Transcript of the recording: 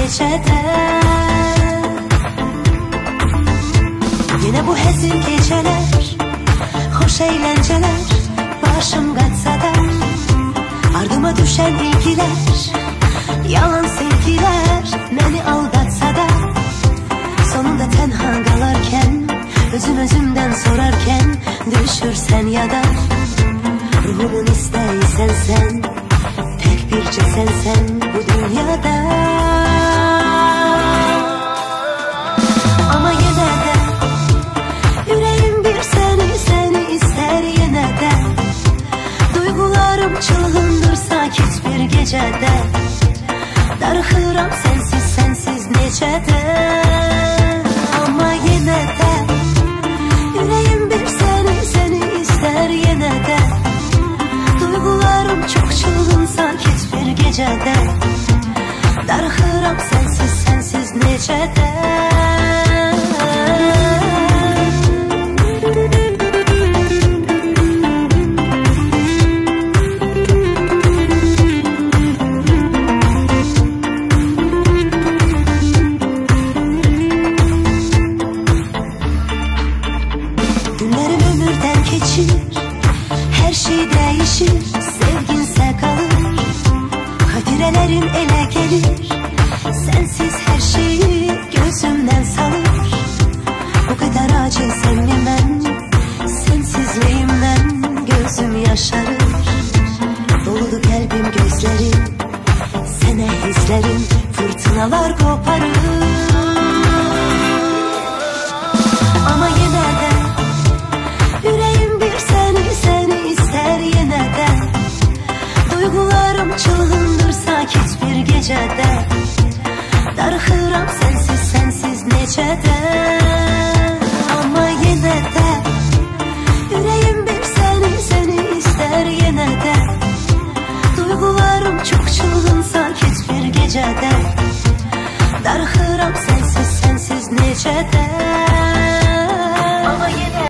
neçədə. Yenə bu həzin gecələr, xoş əyləncələr, başım qaçsa da, ardıma düşən ilgilər, yalan sevgilər məni aldatsa da, sonunda tənha qalarkən, özüm özümdən sorarkən, düşürsən yada. Ruhumun istəysən sən, tək bircə sənsən bu dünyada. Amma yenə də ürəyim bir səni istər yenə də. Duygularım çılğındır sakit bir gecədə. Darıxıram sənsiz neçədə. Amma yenə də ürəyim bir səni istər yenə də. Duygularım çox çılğın sakit bir gecədə. Darıxıram sənsiz neçədə. Günlərim ömürdən keçir, hər şey dəyişir, sevginsə qalır. Xatirələrin elə gəlir, sənsiz hər şeyi gözümdən salır. Bu qədər acizəmmi mən, sənsizliyimdən gözüm yaşarır. Doludur qəlbim gözlərim, sənə hizlərim, fırtınalar qoparır. Amma yenə də ürəyim bir səni istər yenə də. Duygularım çılğındır sakit bir gecədə. Darıxıram sənsiz neçədə.